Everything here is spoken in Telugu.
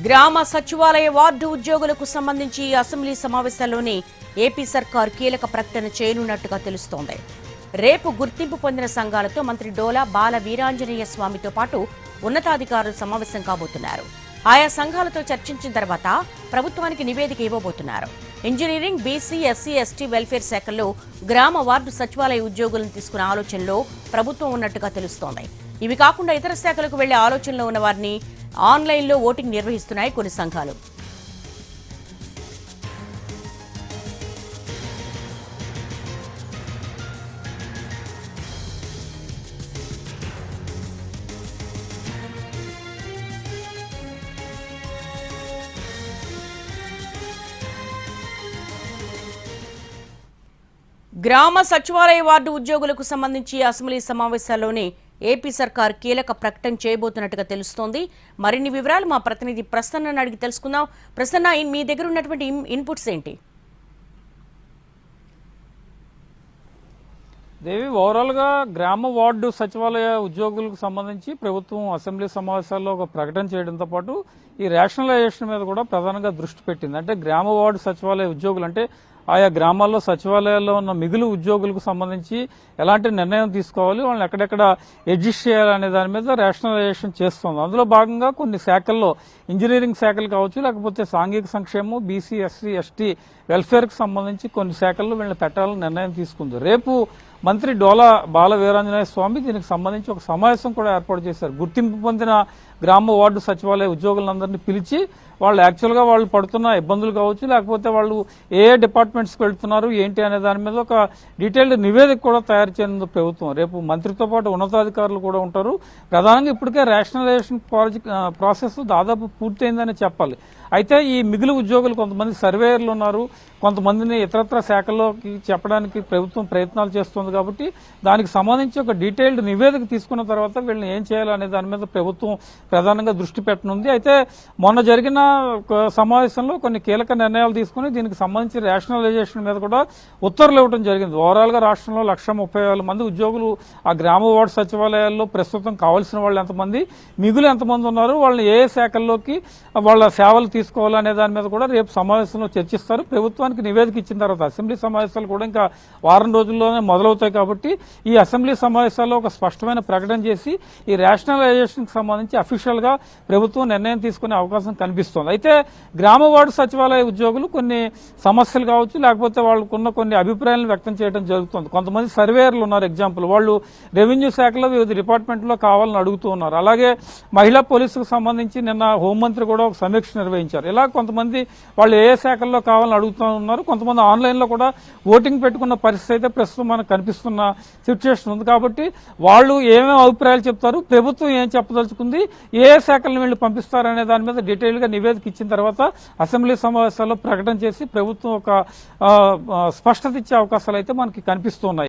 గ్రామ సచివాలయ వార్డు ఉద్యోగులకు సంబంధించి అసెంబ్లీ సమావేశాల్లోనే ఏపీ సర్కార్ కీలక ప్రకటన చేయనున్నట్టుగా తెలుస్తోంది. రేపు గుర్తింపు పొందిన సంఘాలతో మంత్రి డోలా బాల వీరాంజనేయ స్వామితో పాటు ఉన్నతాధికారులు సమావేశం కాబోతున్నారు. ఆయా సంఘాలతో చర్చించిన తర్వాత ప్రభుత్వానికి నివేదిక ఇవ్వబోతున్నారు. Engineering, BC, SC, ST welfare శాఖల్లో గ్రామ వార్డు సచివాలయ ఉద్యోగులను తీసుకునే ఆలోచనలో ప్రభుత్వం ఉన్నట్టుగా తెలుస్తోంది. ఇవి కాకుండా ఇతర శాఖలకు వెళ్లే ఆలోచనలో ఉన్న వారిని ఆన్లైన్లో ఓటింగ్ నిర్వహిస్తున్నాయి కొన్ని సంఘాలు. గ్రామ సచివాలయ వార్డు ఉద్యోగులకు సంబంధించి అసెంబ్లీ సమావేశాల్లోనే ఏపీ సర్కార్ కీలక ప్రకటన చేయబోతున్నట్టుగా తెలుస్తోంది. మరిన్ని వివరాలు మా ప్రతినిధి ప్రసన్నని అడిగి తెలుసుకుందాం. ప్రసన్న, మీ దగ్గర ఉన్నటువంటి ఇన్పుట్స్ ఏంటి? దేవి, ఓవరాల్గా గ్రామ వార్డు సచివాలయ ఉద్యోగులకు సంబంధించి ప్రభుత్వం అసెంబ్లీ సమావేశాల్లో ఒక ప్రకటన చేయడంతో పాటు ఈ రేషనలైజేషన్ మీద కూడా ప్రధానంగా దృష్టి పెట్టింది. అంటే గ్రామ వార్డు సచివాలయ ఉద్యోగులు అంటే ఆయా గ్రామాల్లో సచివాలయాల్లో ఉన్న మిగులు ఉద్యోగులకు సంబంధించి ఎలాంటి నిర్ణయం తీసుకోవాలి, వాళ్ళని ఎక్కడెక్కడ అడ్జస్ట్ చేయాలనే దాని మీద రేషనలైజేషన్ చేస్తుంది. అందులో భాగంగా కొన్ని శాఖల్లో ఇంజనీరింగ్ శాఖలు కావచ్చు, లేకపోతే సాంఘిక సంక్షేమం, బీసీ, ఎస్సీ, ఎస్టీ వెల్ఫేర్కి సంబంధించి కొన్ని శాఖల్లో వీళ్ళని పెట్టాలని నిర్ణయం తీసుకుంది. రేపు మంత్రి డోలా బాల వీరాంజనేయ స్వామి దీనికి సంబంధించి ఒక సమావేశం కూడా ఏర్పాటు చేశారు. గుర్తింపు పొందిన గ్రామ వార్డు సచివాలయ ఉద్యోగులందరినీ పిలిచి వాళ్ళు యాక్చువల్గా వాళ్ళు పడుతున్న ఇబ్బందులు కావచ్చు, లేకపోతే వాళ్ళు ఏ డిపార్ట్మెంట్స్కి వెళ్తున్నారు ఏంటి అనే దాని మీద ఒక డీటెయిల్డ్ నివేదిక కూడా తయారు చేయనుంది ప్రభుత్వం. రేపు మంత్రితో పాటు ఉన్నతాధికారులు కూడా ఉంటారు. ప్రధానంగా ఇప్పటికే రేషనలైజేషన్ ప్రాసెస్ దాదాపు పూర్తయిందని చెప్పాలి. అయితే ఈ మిగులు ఉద్యోగులు కొంతమంది సర్వేయర్లు ఉన్నారు, కొంతమందిని ఇతరత్ర శాఖల్లోకి చెప్పడానికి ప్రభుత్వం ప్రయత్నాలు చేస్తుంది. కాబట్టి దానికి సంబంధించి ఒక డీటెయిల్డ్ నివేదిక తీసుకున్న తర్వాత వీళ్ళని ఏం చేయాలనే దాని మీద ప్రభుత్వం ప్రధానంగా దృష్టి పెట్టనుంది. అయితే మొన్న జరిగిన సమావేశంలో కొన్ని కీలక నిర్ణయాలు తీసుకుని దీనికి సంబంధించి రేషనలైజేషన్ మీద కూడా ఉత్తర్వులు ఇవ్వడం జరిగింది. ఓవరాల్ గా రాష్ట్రంలో 130,000 మంది ఉద్యోగులు ఆ గ్రామ వార్డు సచివాలయాల్లో ప్రస్తుతం కావాల్సిన వాళ్ళు ఎంతమంది, మిగులు ఎంతమంది ఉన్నారు, వాళ్ళని ఏ శాఖల్లోకి వాళ్ళ సేవలు తీసుకోవాలనే దాని మీద కూడా రేపు సమావేశంలో చర్చిస్తారు. ప్రభుత్వానికి నివేదిక ఇచ్చిన తర్వాత అసెంబ్లీ సమావేశాలు కూడా ఇంకా వారం రోజుల్లోనే మొదలవుతాయి. కాబట్టి ఈ అసెంబ్లీ సమావేశాల్లో ఒక స్పష్టమైన ప్రకటన చేసి ఈ రేషనలైజేషన్ కి సంబంధించి అఫీషియల్ గా ప్రభుత్వం నిర్ణయం తీసుకునే అవకాశం కనిపిస్తుంది. అయితే గ్రామ వార్డు సచివాలయ ఉద్యోగులు కొన్ని సమస్యలు కావచ్చు, లేకపోతే వాళ్ళకున్న కొన్ని అభిప్రాయాలను వ్యక్తం చేయడం జరుగుతుంది. కొంతమంది సర్వేయర్లు ఉన్నారు. ఎగ్జాంపుల్, వాళ్ళు రెవెన్యూ శాఖలో వివిధ డిపార్ట్మెంట్లో కావాలని అడుగుతూ ఉన్నారు. అలాగే మహిళా పోలీసుకు సంబంధించి నిన్న హోంమంత్రి కూడా ఒక సమీక్ష నిర్వహించారు. ఇలా కొంతమంది వాళ్ళు ఏ శాఖల్లో కావాలని అడుగుతూ ఉన్నారు. కొంతమంది ఆన్లైన్లో కూడా ఓటింగ్ పెట్టుకున్న పరిస్థితి అయితే ప్రస్తుతం మనకు కనిపిస్తున్న సిచ్యువేషన్ ఉంది. కాబట్టి వాళ్ళు ఏమేమి అభిప్రాయాలు చెప్తారు, ప్రభుత్వం ఏం చెప్పదలుచుకుంది, ఏ శాఖలను వీళ్ళు పంపిస్తారనే దాని మీద డీటెయిల్ గా నివేదిక ఇచ్చిన తర్వాత అసెంబ్లీ సమావేశాల్లో ప్రకటన చేసి ప్రభుత్వం ఒక స్పష్టత ఇచ్చే అవకాశాలు అయితే మనకి కనిపిస్తున్నాయి.